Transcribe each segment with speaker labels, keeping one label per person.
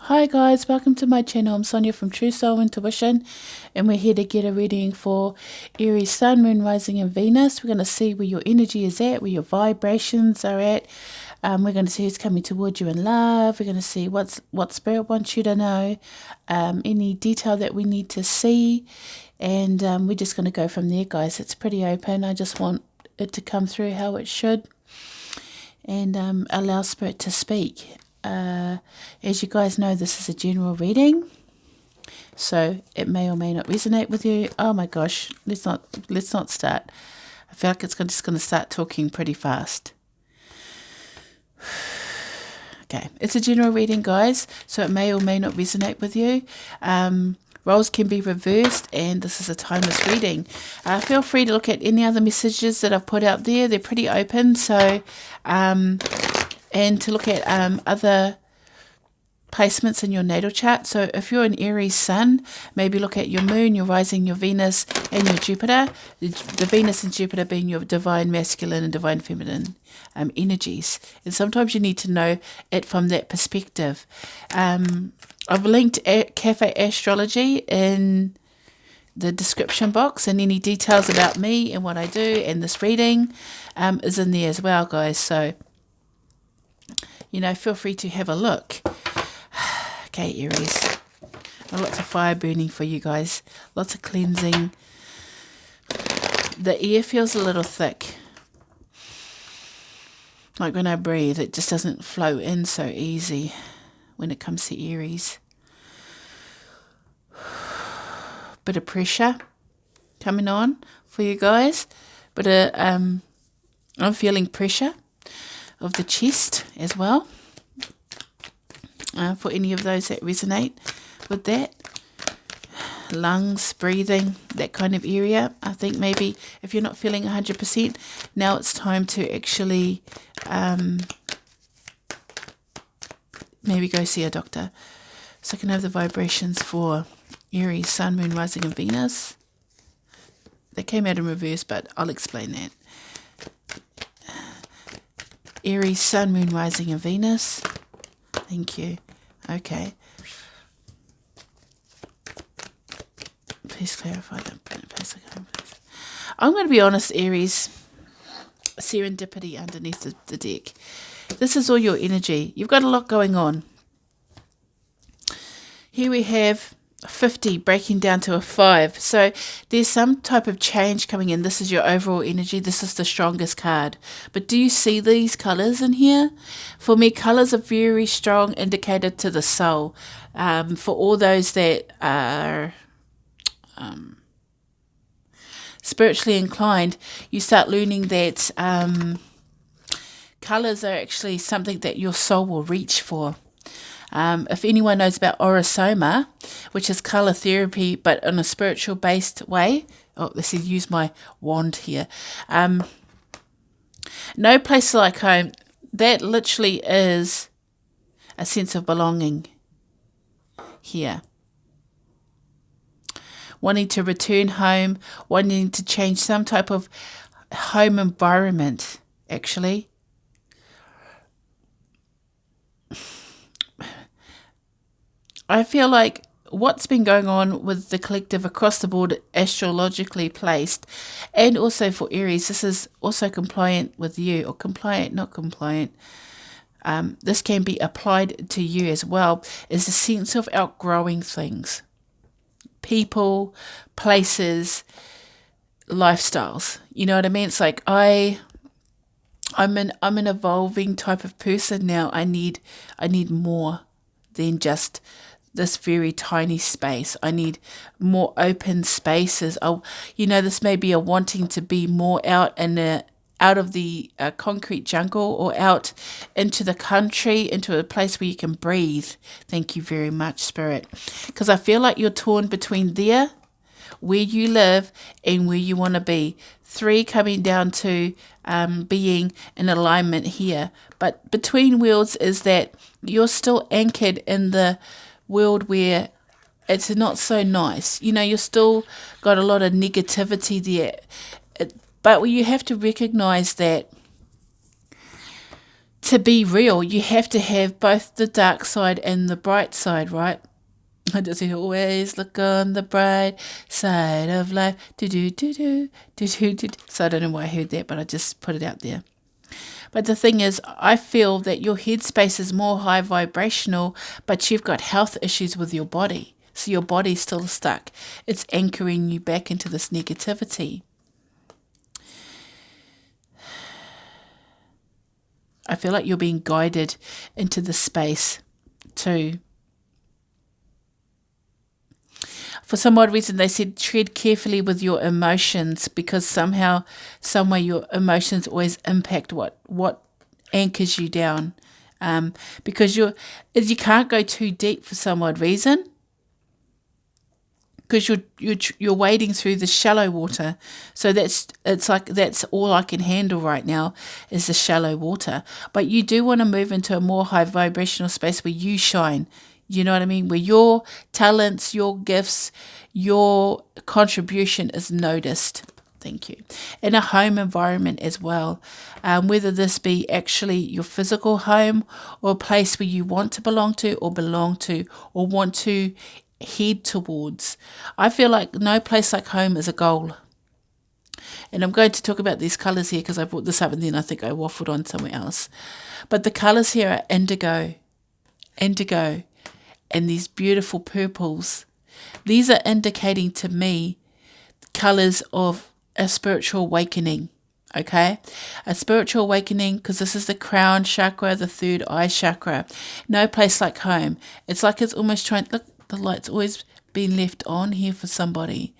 Speaker 1: Hi guys, welcome to my channel. I'm Sonia from True Soul Intuition, and we're here to get a reading for Aries Sun, Moon, Rising and Venus. We're going to see where your energy is at, where your vibrations are at. We're going to see who's coming towards you in love. We're going to see what Spirit wants you to know, any detail that we need to see, and we're just going to go from there, guys. It's pretty open. I just want it to come through how it should, and allow Spirit to speak. As you guys know, this is a general reading, so it may or may not resonate with you. Oh my gosh, let's not start. I feel like it's just going to start talking pretty fast. Okay, it's a general reading, guys, so it may or may not resonate with you. Roles can be reversed, and this is a timeless reading. Feel free to look at any other messages that I've put out there. They're pretty open, so and to look at other placements in your natal chart. So if you're an Aries Sun, maybe look at your Moon, your Rising, your Venus, and your Jupiter. The Venus and Jupiter being your divine masculine and divine feminine energies. And sometimes you need to know it from that perspective. I've linked Cafe Astrology in the description box, and any details about me and what I do and this reading is in there as well, guys. So feel free to have a look. Okay, Aries. Lots of fire burning for you guys. Lots of cleansing. The air feels a little thick. Like when I breathe, it just doesn't flow in so easy when it comes to Aries. Bit of pressure coming on for you guys. But I'm feeling pressure of the chest as well, for any of those that resonate with that. Lungs, breathing, that kind of area. I think maybe if you're not feeling 100%, now it's time to actually maybe go see a doctor. So I can have the vibrations for Aries, Sun, Moon, Rising and Venus. They came out in reverse, but I'll explain that. Aries, Sun, Moon, Rising and Venus. Thank you. Okay. Please clarify that. I'm going to be honest, Aries. Serendipity underneath the deck. This is all your energy. You've got a lot going on. Here we have 50 breaking down to a 5. So there's some type of change coming in. This is your overall energy. This is the strongest card. But do you see these colors in here? For me, colors are very strong indicator to the soul. For all those that are spiritually inclined, you start learning that colors are actually something that your soul will reach for. If anyone knows about Orosoma, which is color therapy, but in a spiritual based way. Oh, this is use my wand here. No place like home. That literally is a sense of belonging here. Wanting to return home, wanting to change some type of home environment, actually. I feel like what's been going on with the collective across the board, astrologically placed, and also for Aries, this is also compliant with you, or compliant, not compliant. This can be applied to you as well, is the sense of outgrowing things. People, places, lifestyles. You know what I mean? It's like I'm an evolving type of person now. I need more than just this very tiny space. I need more open spaces. This may be a wanting to be more out of the concrete jungle, or out into the country, into a place where you can breathe. Thank you very much, Spirit. Because I feel like you're torn between there, where you live, and where you want to be. 3 coming down to being in alignment here. But between worlds is that you're still anchored in the world where it's not so nice. You're still got a lot of negativity there. But you have to recognize that to be real, you have to have both the dark side and the bright side, right? I just always look on the bright side of life. Do do do do do do do. So I don't know why I heard that, but I just put it out there. But the thing is, I feel that your headspace is more high vibrational, but you've got health issues with your body. So your body's still stuck. It's anchoring you back into this negativity. I feel like you're being guided into this space too. For some odd reason, they said tread carefully with your emotions, because somehow, someway, your emotions always impact what anchors you down. Because you can't go too deep for some odd reason, because you're wading through the shallow water. So that's all I can handle right now is the shallow water. But you do want to move into a more high vibrational space where you shine. You know what I mean? Where your talents, your gifts, your contribution is noticed. Thank you. In a home environment as well, whether this be actually your physical home or a place where you want to belong to or want to head towards. I feel like no place like home is a goal. And I'm going to talk about these colours here because I brought this up and then I think I waffled on somewhere else. But the colours here are indigo, and these beautiful purples. These are indicating to me colours of a spiritual awakening, okay? A spiritual awakening, because this is the crown chakra, the third eye chakra. No place like home. It's like it's almost trying, look, the light's always been left on here for somebody.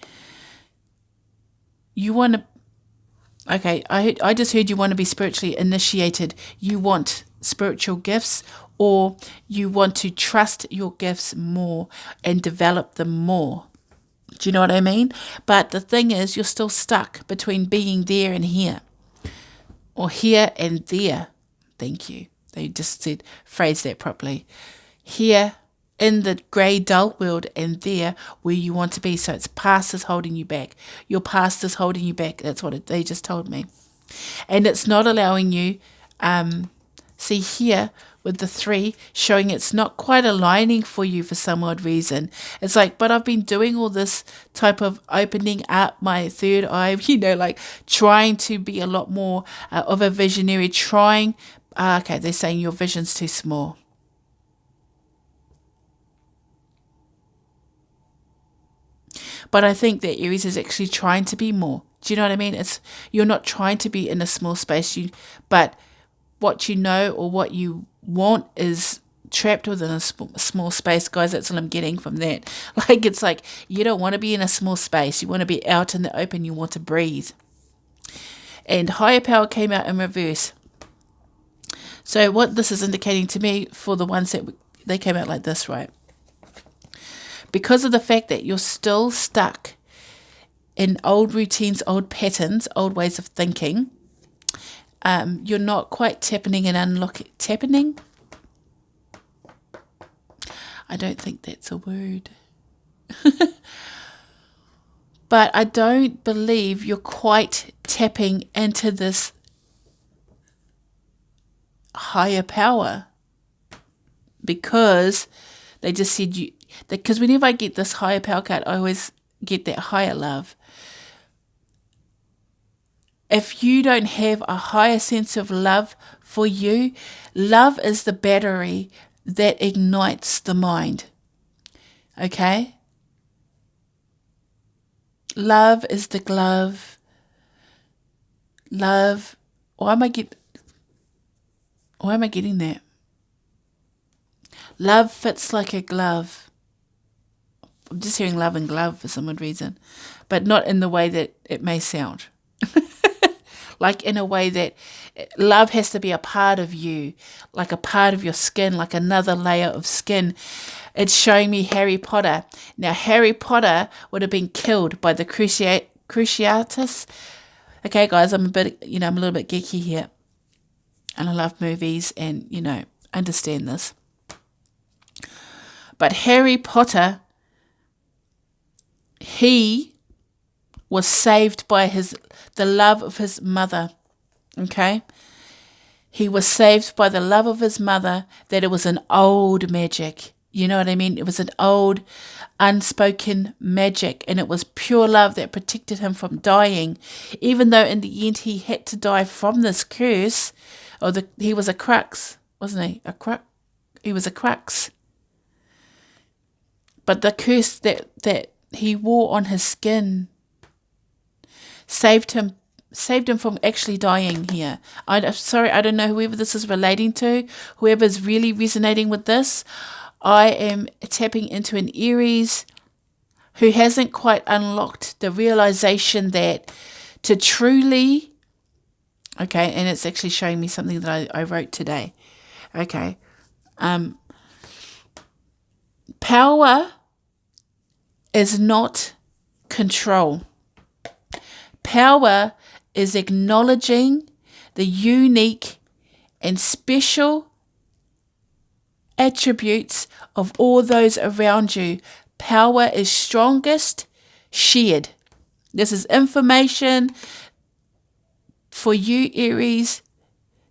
Speaker 1: You want to, okay, I just heard you want to be spiritually initiated. You want spiritual gifts, or you want to trust your gifts more and develop them more. Do you know what I mean? But the thing is, you're still stuck between being there and here, or here and there. Thank you. They just said, phrase that properly. Here in the grey dull world and there where you want to be. So it's past is holding you back. Your past is holding you back. That's what they just told me. And it's not allowing you, see here, with the 3 showing it's not quite aligning for you for some odd reason. It's like, but I've been doing all this type of opening up my third eye, like trying to be a lot more of a visionary, trying. Okay, they're saying your vision's too small. But I think that Aries is actually trying to be more. Do you know what I mean? You're not trying to be in a small space, but what you know or what you want is trapped within a small space, guys. That's what I'm getting from that. Like, it's like you don't want to be in a small space. You want to be out in the open. You want to breathe. And higher power came out in reverse. So what this is indicating to me for the ones that they came out like this, right? Because of the fact that you're still stuck in old routines, old patterns, old ways of thinking, you're not quite tapping and unlocking. Tapping? I don't think that's a word. But I don't believe you're quite tapping into this higher power, because they just said because whenever I get this higher power card, I always get that higher love. If you don't have a higher sense of love for you, love is the battery that ignites the mind. Okay? Love is the glove. Love. Why am I getting that? Love fits like a glove. I'm just hearing love and glove for some odd reason, but not in the way that it may sound. Like in a way that love has to be a part of you, like a part of your skin, like another layer of skin. It's showing me Harry Potter. Now, Harry Potter would have been killed by the Cruciatus. Okay, guys, I'm a little bit geeky here. And I love movies and, understand this. But Harry Potter, he was saved by the love of his mother, okay? He was saved by the love of his mother, that it was an old magic. You know what I mean? It was an old, unspoken magic, and it was pure love that protected him from dying, even though in the end he had to die from this curse. He was a crux, wasn't he? He was a crux. But the curse that he wore on his skin saved him from actually dying here. I'm sorry, I don't know whoever this is relating to, whoever's really resonating with this. I am tapping into an Aries who hasn't quite unlocked the realization that to truly, okay, and it's actually showing me something that I wrote today. Okay. Power is not control. Power is acknowledging the unique and special attributes of all those around you. Power is strongest shared. This is information for you, Aries,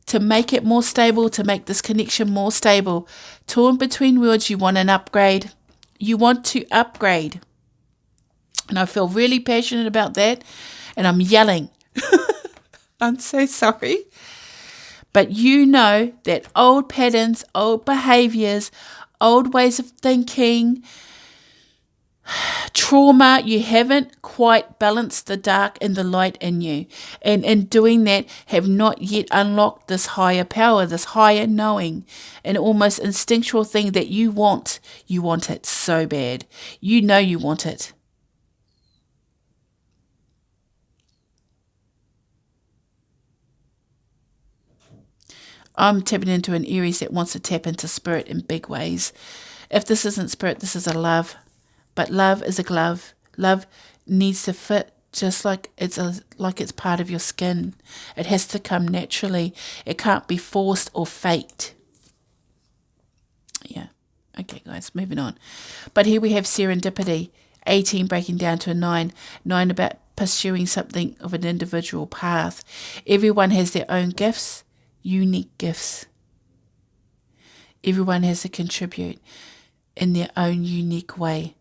Speaker 1: to make it more stable, to make this connection more stable. Torn between words, you want an upgrade. You want to upgrade. And I feel really passionate about that. And I'm yelling. I'm so sorry. But you know that old patterns, old behaviors, old ways of thinking, trauma, you haven't quite balanced the dark and the light in you. And in doing that, have not yet unlocked this higher power, this higher knowing, an almost instinctual thing that you want. You want it so bad. You know you want it. I'm tapping into an Aries that wants to tap into spirit in big ways. If this isn't spirit, this is a love. But love is a glove. Love needs to fit just like it's part of your skin. It has to come naturally. It can't be forced or faked. Yeah. Okay, guys, moving on. But here we have serendipity. 18 breaking down to a 9. 9 about pursuing something of an individual path. Everyone has their own gifts. Unique gifts. Everyone has to contribute in their own unique way.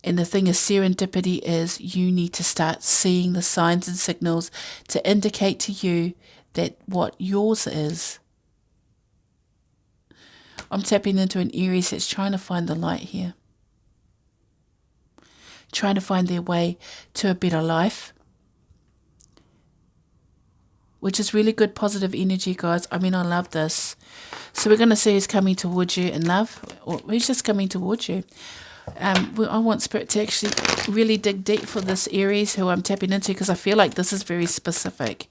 Speaker 1: And the thing is, serendipity is you need to start seeing the signs and signals to indicate to you that what yours is. I'm tapping into an Aries that's trying to find the light here. Trying to find their way to a better life. Which is really good positive energy, guys. I mean, I love this. So we're going to see who's coming towards you in love, or who's just coming towards you. I want Spirit to actually really dig deep for this Aries who I'm tapping into, because I feel like this is very specific.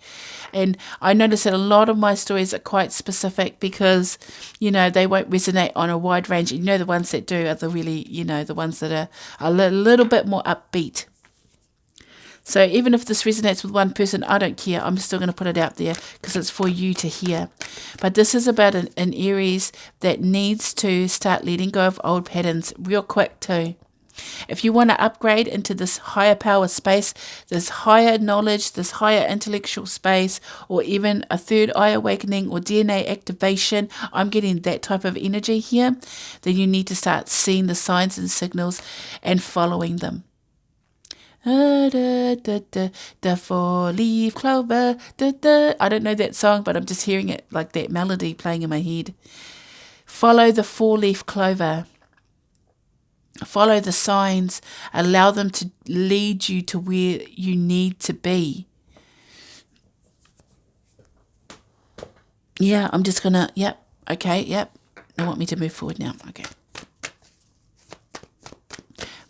Speaker 1: And I notice that a lot of my stories are quite specific because, you know, they won't resonate on a wide range. You know, the ones that do are the really, you know, the ones that are a little bit more upbeat. So even if this resonates with one person, I don't care. I'm still going to put it out there because it's for you to hear. But this is about an Aries that needs to start letting go of old patterns real quick too. If you want to upgrade into this higher power space, this higher knowledge, this higher intellectual space, or even a third eye awakening or DNA activation, I'm getting that type of energy here, then you need to start seeing the signs and signals and following them. The four-leaf clover. I don't know that song, but I'm just hearing it like that melody playing in my head. Follow the four-leaf clover. Follow the signs. Allow them to lead you to where you need to be. Yeah, I'm just gonna, yep, okay, yep. They want me to move forward now, okay.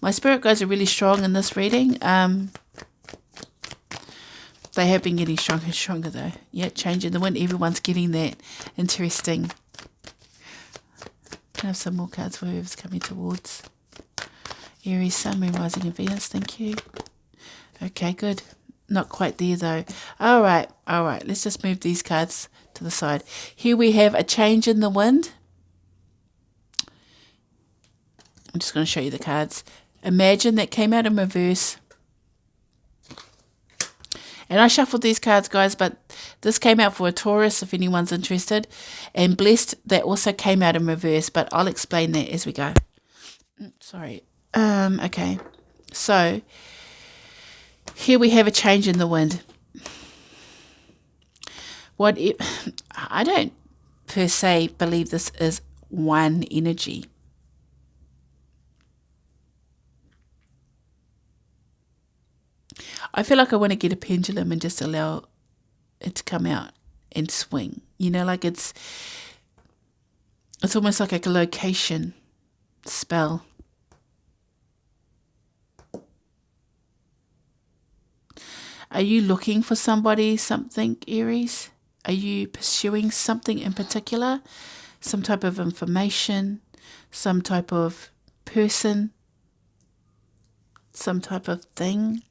Speaker 1: My spirit guides are really strong in this reading. They have been getting stronger and stronger though. Yeah, changing the wind. Everyone's getting that. Interesting. Can I have some more cards for whoever's coming towards? Aries, Sun, Moon, Rising and Venus. Thank you. Okay, good. Not quite there though. All right. Let's just move these cards to the side. Here we have a change in the wind. I'm just going to show you the cards. Imagine that came out in reverse. And I shuffled these cards, guys, but this came out for a Taurus, if anyone's interested. And blessed, that also came out in reverse, but I'll explain that as we go. Sorry. Okay. So, here we have a change in the wind. I don't per se believe this is one energy. I feel like I want to get a pendulum and just allow it to come out and swing. You know, like it's almost like a location spell. Are you looking for somebody, something, Aries? Are you pursuing something in particular? Some type of information, some type of person, some type of thing?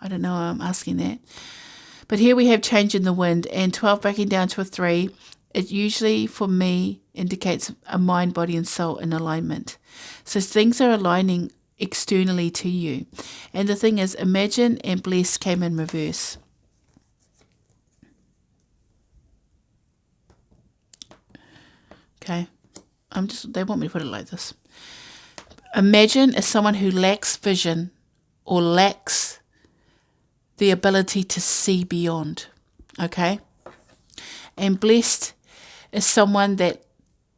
Speaker 1: I don't know, I'm asking that. But here we have change in the wind, and 12 breaking down to a 3. It usually, for me, indicates a mind, body, and soul in alignment. So things are aligning externally to you. And the thing is, imagine and bless came in reverse. Okay. They want me to put it like this. Imagine as someone who lacks vision or lacks the ability to see beyond. Okay. And blessed is someone that,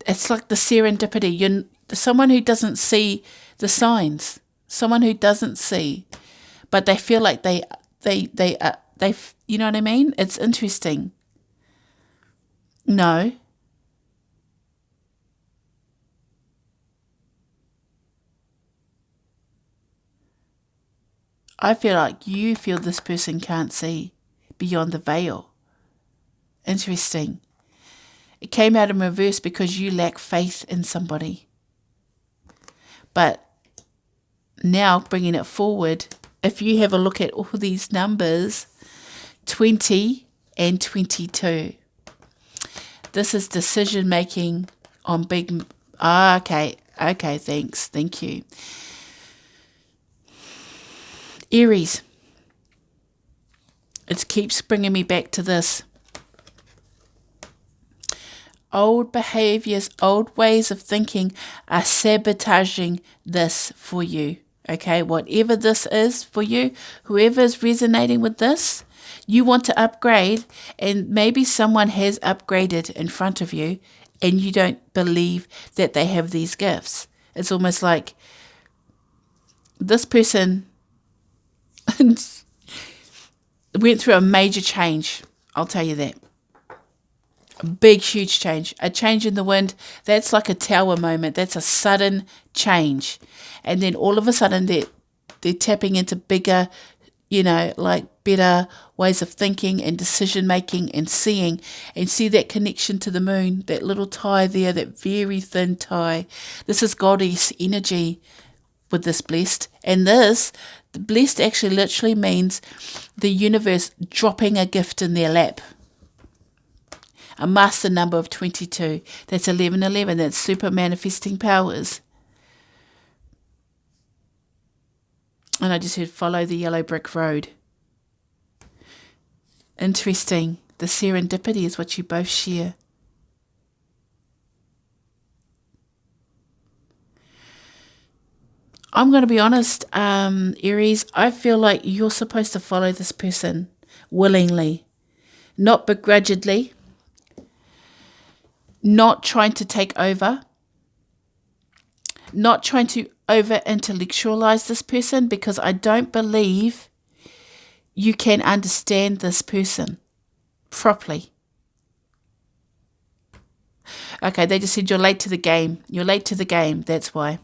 Speaker 1: it's like the serendipity. You're someone who doesn't see the signs, someone who doesn't see, but they feel like they, you know what I mean? It's interesting. No. I feel like you feel this person can't see beyond the veil. Interesting. It came out in reverse because you lack faith in somebody. But now bringing it forward, if you have a look at all these numbers, 20 and 22. This is decision making on big... okay, thanks. Thank you. Aries. It keeps bringing me back to this. Old behaviors, old ways of thinking are sabotaging this for you. Okay, whatever this is for you, whoever is resonating with this, you want to upgrade, and maybe someone has upgraded in front of you and you don't believe that they have these gifts. It's almost like this person went through a major change. I'll tell you that. A big, huge change. A change in the wind. That's like a tower moment. That's a sudden change. And then all of a sudden they're tapping into bigger, like better ways of thinking and decision making and seeing. And see that connection to the moon, that little tie there, that very thin tie. This is goddess energy with this blessed. And the blessed actually literally means the universe dropping a gift in their lap. A master number of 22. That's 1111. That's super manifesting powers. And I just heard follow the yellow brick road. Interesting. The serendipity is what you both share. I'm going to be honest, Aries, I feel like you're supposed to follow this person willingly, not begrudgingly, not trying to take over, not trying to over-intellectualize this person, because I don't believe you can understand this person properly. Okay, they just said you're late to the game. You're late to the game, that's why.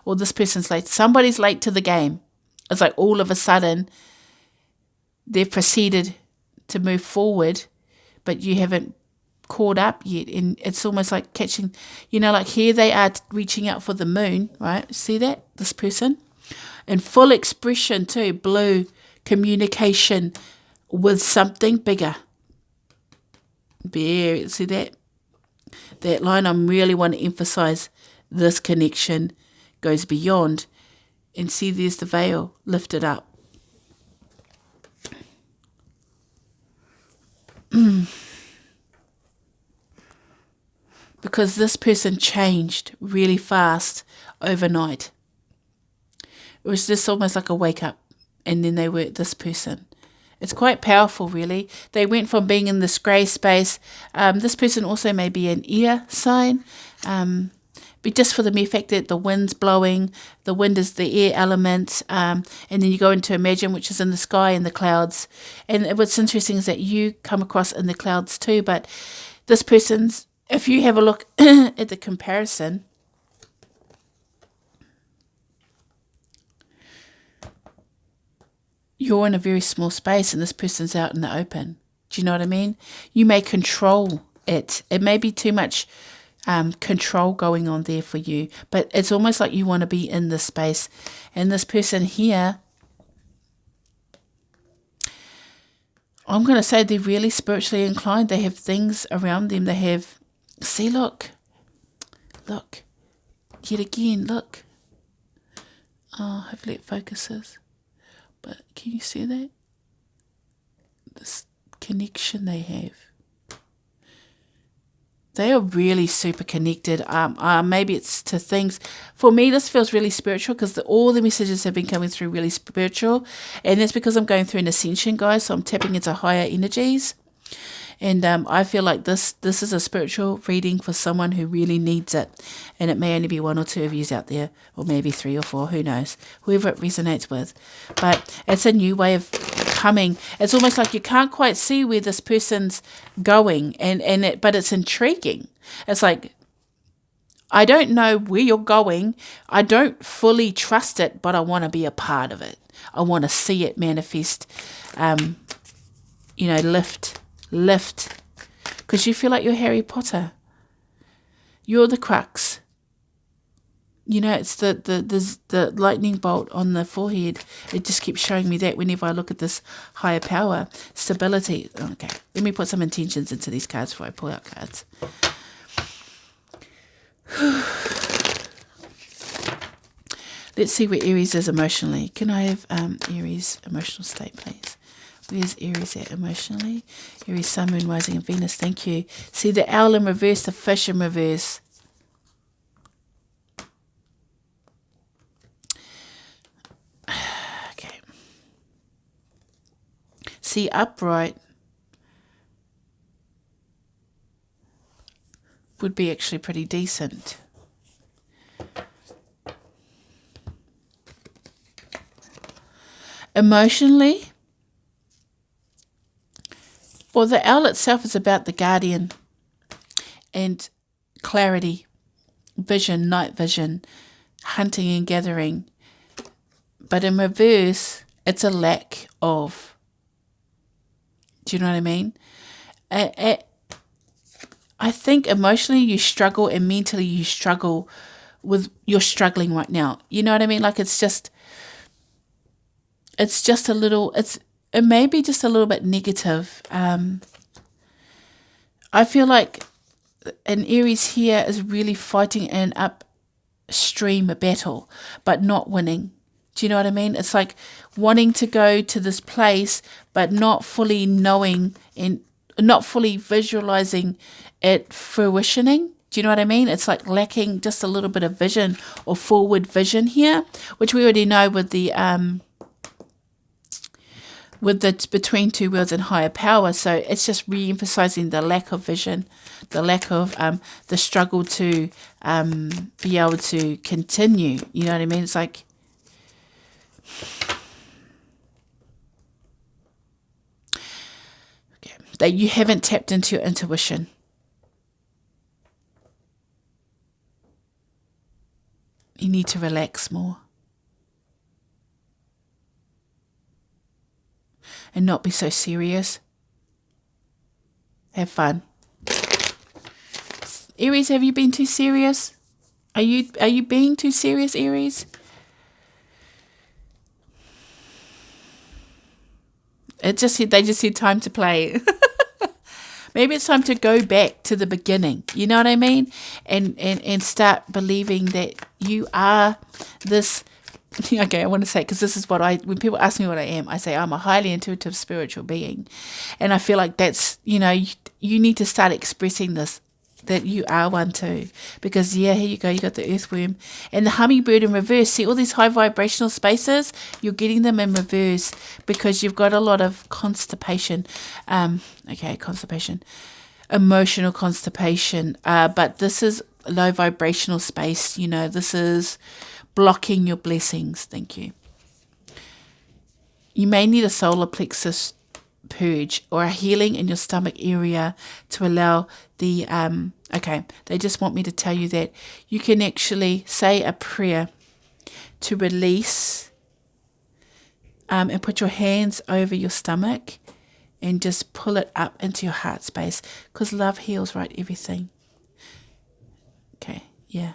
Speaker 1: Or this person's late. Somebody's late to the game. It's like all of a sudden they've proceeded to move forward, but you haven't caught up yet. And it's almost like catching, like here they are reaching out for the moon, right? See that? This person. In full expression too. Blue communication with something bigger. There, see that? That line, I really want to emphasize this connection goes beyond, and see there's the veil lifted up. because this person changed really fast overnight. It was just almost like a wake up, and then they were this person. It's quite powerful, really. They went from being in this grey space. This person also may be an air sign, but just for the mere fact that the wind's blowing, the wind is the air element, and then you go into imagine, which is in the sky and the clouds. And what's interesting is that you come across in the clouds too, but this person's, if you have a look at the comparison, you're in a very small space and this person's out in the open. Do you know what I mean? You may control it. It may be too much control going on there for you, but it's almost like you want to be in this space. And this person here, I'm going to say they're really spiritually inclined. They have things around them. They have, see, look, yet again, look. Oh, hopefully it focuses. But can you see that? This connection they have. They are really super connected. Maybe it's to things. For me, this feels really spiritual because all the messages have been coming through really spiritual. And that's because I'm going through an ascension, guys. So I'm tapping into higher energies. And I feel like this is a spiritual reading for someone who really needs it. And it may only be one or two of you out there, or maybe 3 or 4, who knows, whoever it resonates with. But it's a new way of coming. It's almost like you can't quite see where this person's going, but it's intriguing. It's like, I don't know where you're going. I don't fully trust it, but I want to be a part of it. I want to see it manifest, lift, because you feel like you're Harry Potter. You're the crux. It's the lightning bolt on the forehead. It just keeps showing me that whenever I look at this higher power, stability. Okay, let me put some intentions into these cards before I pull out cards. Let's see where Aries is emotionally. Can I have Aries emotional state, please? Where's Aries at emotionally? Aries, Sun, Moon, Rising, and Venus. Thank you. See the owl in reverse, the fish in reverse. Okay. See, upright would be actually pretty decent. Emotionally, well, the owl itself is about the guardian and clarity, vision, night vision, hunting and gathering. But in reverse, it's a lack of. Do you know what I mean? I think emotionally you struggle and mentally you struggle you're struggling right now. You know what I mean? Like it's just a little, it may be just a little bit negative. I feel like an Aries here is really fighting an upstream battle, but not winning. Do you know what I mean? It's like wanting to go to this place, but not fully knowing and not fully visualizing it fruitioning. Do you know what I mean? It's like lacking just a little bit of vision or forward vision here, which we already know with the between two worlds and higher power. So it's just re-emphasizing the lack of vision, the lack of the struggle to be able to continue. You know what I mean? It's like that you haven't tapped into your intuition. You need to relax more. And not be so serious. Have fun. Aries, have you been too serious? Are you being too serious, Aries? They just said time to play. Maybe it's time to go back to the beginning. You know what I mean? And start believing that you are this Okay, I want to say, because this is what when people ask me what I am, I say I'm a highly intuitive spiritual being. And I feel like that's, you need to start expressing this, that you are one too. Because, yeah, here you go, you got the earthworm and the hummingbird in reverse. See all these high vibrational spaces, you're getting them in reverse because you've got a lot of constipation. Constipation, emotional constipation. But this is low vibrational space, this is blocking your blessings. Thank you. You may need a solar plexus purge or a healing in your stomach area to allow the they just want me to tell you that you can actually say a prayer to release and put your hands over your stomach and just pull it up into your heart space, because love heals, right? Everything. Okay. Yeah.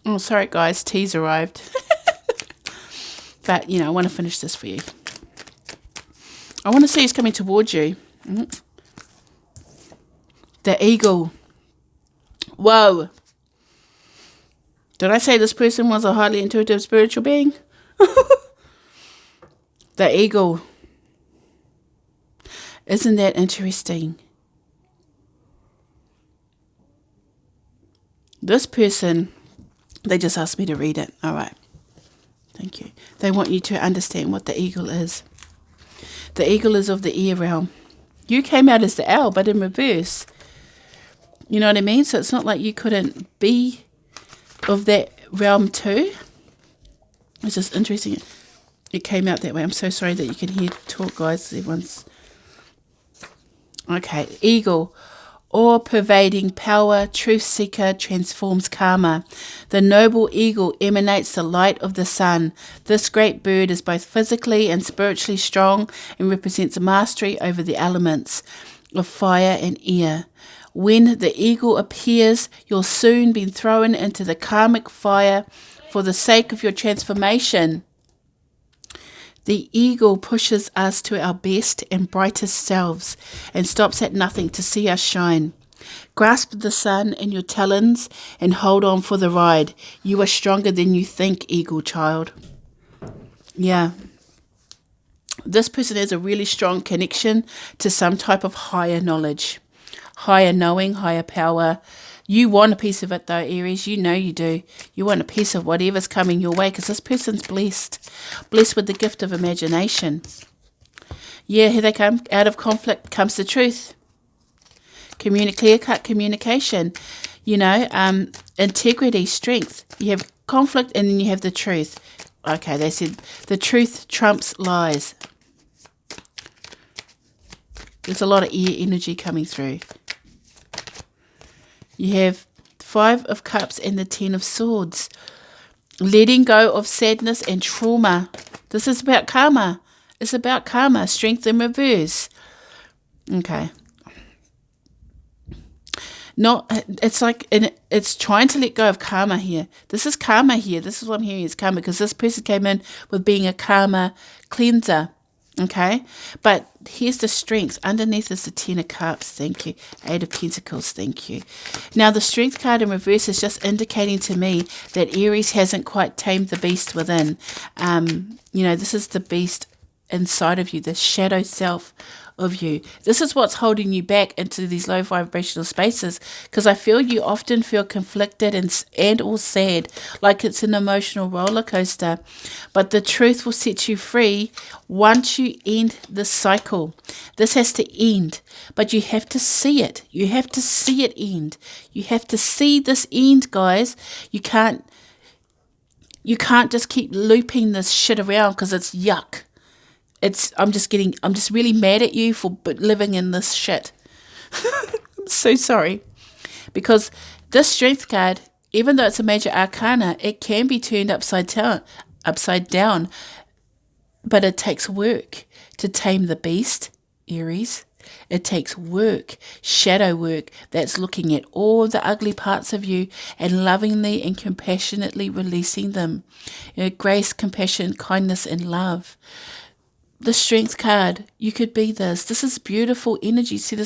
Speaker 1: Oh, sorry, guys. Tea's arrived. But, I want to finish this for you. I want to see who's coming towards you. The eagle. Whoa. Did I say this person was a highly intuitive spiritual being? The eagle. Isn't that interesting? This person, they just asked me to read it. All right. Thank you. They want you to understand what the eagle is. The eagle is of the air realm. You came out as the owl, but in reverse. You know what I mean? So it's not like you couldn't be of that realm too. It's just interesting. It came out that way. I'm so sorry that you can hear talk, guys. Everyone's... Okay, eagle. All-pervading power, truth seeker, transforms karma. The noble eagle emanates the light of the sun. This great bird is both physically and spiritually strong and represents mastery over the elements of fire and air. When the eagle appears, you'll soon be thrown into the karmic fire for the sake of your transformation. The eagle pushes us to our best and brightest selves and stops at nothing to see us shine. Grasp the sun in your talons and hold on for the ride. You are stronger than you think, eagle child. Yeah. This person has a really strong connection to some type of higher knowledge, higher knowing, higher power. You want a piece of it though, Aries. You know you do. You want a piece of whatever's coming your way because this person's blessed. Blessed with the gift of imagination. Yeah, here they come. Out of conflict comes the truth. Clear-cut communication. Integrity, strength. You have conflict and then you have the truth. Okay, they said the truth trumps lies. There's a lot of air energy coming through. You have 5 of Cups and the 10 of Swords. Letting go of sadness and trauma. This is about karma. It's about karma. Strength in reverse. Okay. It's trying to let go of karma here. This is karma here. This is what I'm hearing is karma, because this person came in with being a karma cleanser. Okay, but here's the strength. Underneath is the 10 of Cups. Thank you. 8 of Pentacles. Thank you. Now, the strength card in reverse is just indicating to me that Aries hasn't quite tamed the beast within. This is the beast inside of you, the shadow self of you. This is what's holding you back into these low vibrational spaces, because I feel you often feel conflicted and or sad, like it's an emotional roller coaster. But the truth will set you free once you end this cycle. This has to end, but you have to see it. You have to see it end. You have to see this end, guys. You can't just keep looping this shit around because it's yuck. I'm just really mad at you for living in this shit. I'm so sorry. Because this strength card, even though it's a major arcana, it can be turned upside down. But it takes work to tame the beast, Aries. It takes work, shadow work, that's looking at all the ugly parts of you and lovingly and compassionately releasing them. Grace, compassion, kindness, and love. the strength card. You could be this. This is beautiful energy. See,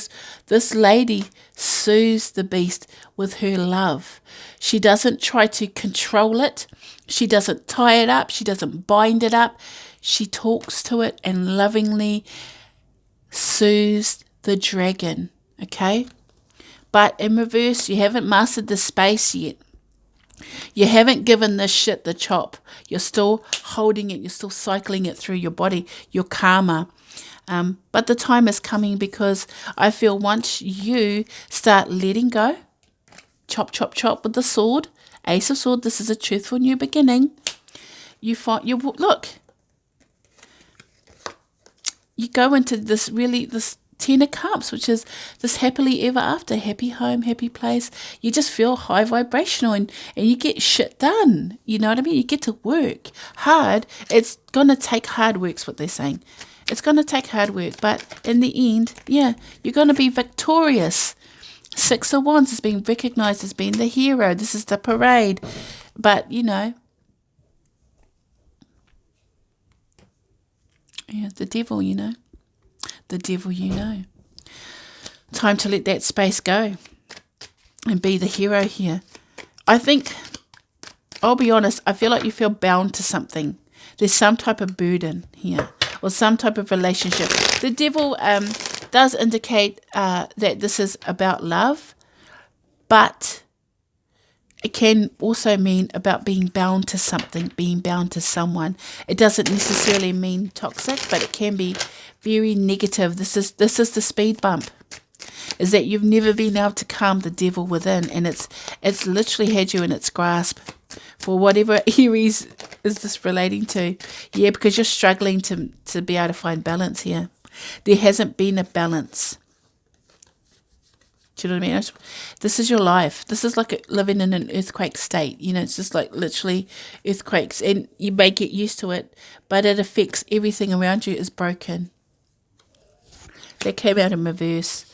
Speaker 1: this lady soothes the beast with her love. She doesn't try to control it. She doesn't tie it up. She doesn't bind it up. She talks to it and lovingly soothes the dragon. Okay? But in reverse, you haven't mastered the space yet. You haven't given this shit the chop. You're still holding it. You're still cycling it through your body, your karma. But the time is coming, because I feel once you start letting go, chop, chop, chop with the sword, Ace of Swords, this is a truthful new beginning. You find, look, you go into this Ten of Cups, which is this happily ever after, happy home, happy place. You just feel high vibrational, and you get shit done. You know what I mean? You get to work hard. It's going to take hard work's what they're saying. It's going to take hard work, but in the end, yeah, you're going to be victorious. Six of Wands is being recognized as being the hero. This is the parade. But, yeah, the devil, The devil, Time to let that space go and be the hero here. I think, I'll be honest, I feel like you feel bound to something. There's some type of burden here, or some type of relationship. The devil does indicate that this is about love, but it can also mean about being bound to something, being bound to someone. It doesn't necessarily mean toxic, but it can be very negative. This is the speed bump, is that you've never been able to calm the devil within, and it's literally had you in its grasp for whatever Aries is this relating to. Yeah, because you're struggling to be able to find balance here. There hasn't been a balance. Do you know what I mean? This is your life. This is like living in an earthquake state. It's just like literally earthquakes, and you may get used to it, but it affects everything around you is broken. That came out in reverse.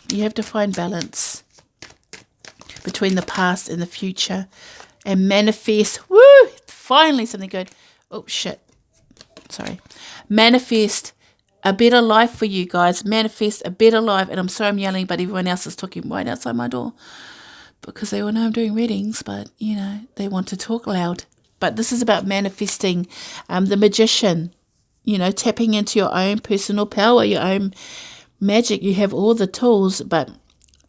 Speaker 1: You have to find balance between the past and the future, and manifest. Woo! Finally, something good. Oh shit! Sorry. Manifest a better life for you guys. Manifest a better life. And I'm sorry I'm yelling, but everyone else is talking right outside my door, because they all know I'm doing readings, but they want to talk loud. But this is about manifesting. The Magician. Tapping into your own personal power, your own magic. You have all the tools, but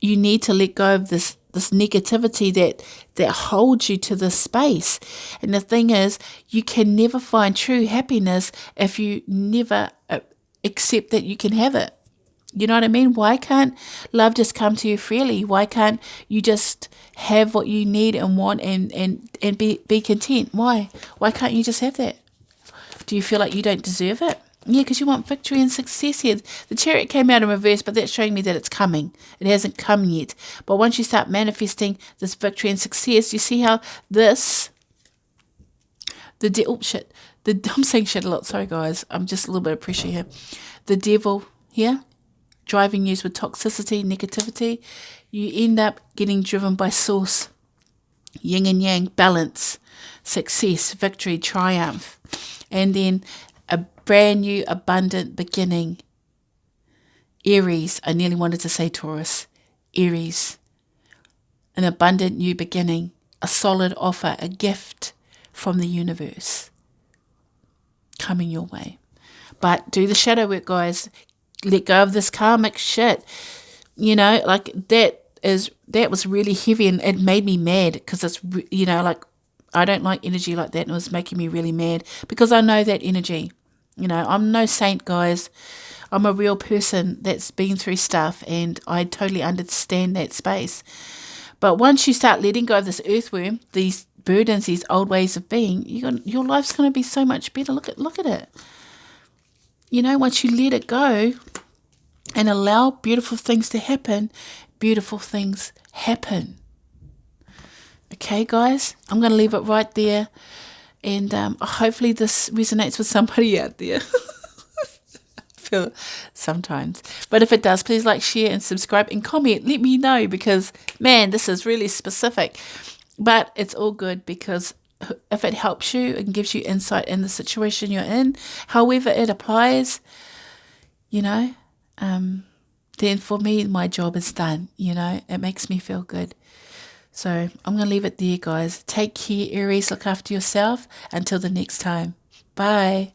Speaker 1: you need to let go of this negativity that holds you to this space. And the thing is, you can never find true happiness if you never accept that you can have it. You know what I mean? Why can't love just come to you freely? Why can't you just have what you need and want and be content? Why can't you just have that? Do you feel like you don't deserve it? Yeah, because you want victory and success here. The Chariot came out in reverse, but that's showing me that it's coming. It hasn't come yet. But once you start manifesting this victory and success, you see how I'm saying shit a lot. Sorry, guys. I'm just a little bit of pressure here. The devil here, driving you with toxicity, negativity. You end up getting driven by source. Yin and yang, balance, success, victory, triumph. And then a brand new abundant beginning. Aries. I nearly wanted to say Taurus. Aries. An abundant new beginning. A solid offer. A gift from the universe coming your way. But do the shadow work, guys. Let go of this karmic shit. Like that was really heavy, and it made me mad, because it's, I don't like energy like that, and it was making me really mad, because I know that energy. I'm no saint, guys. I'm a real person that's been through stuff, and I totally understand that space. But once you start letting go of this earthworm, these burdens, these old ways of being, your life's going to be so much better. Look at it. Once you let it go and allow beautiful things to happen, beautiful things happen. Okay, guys, I'm going to leave it right there. And hopefully this resonates with somebody out there. Feel sometimes. But if it does, please like, share, and subscribe, and comment. Let me know, because, man, this is really specific. But it's all good, because if it helps you and gives you insight in the situation you're in, however it applies, you know, then for me, my job is done, you know. It makes me feel good. So I'm going to leave it there, guys. Take care, Aries. Look after yourself. Until the next time. Bye.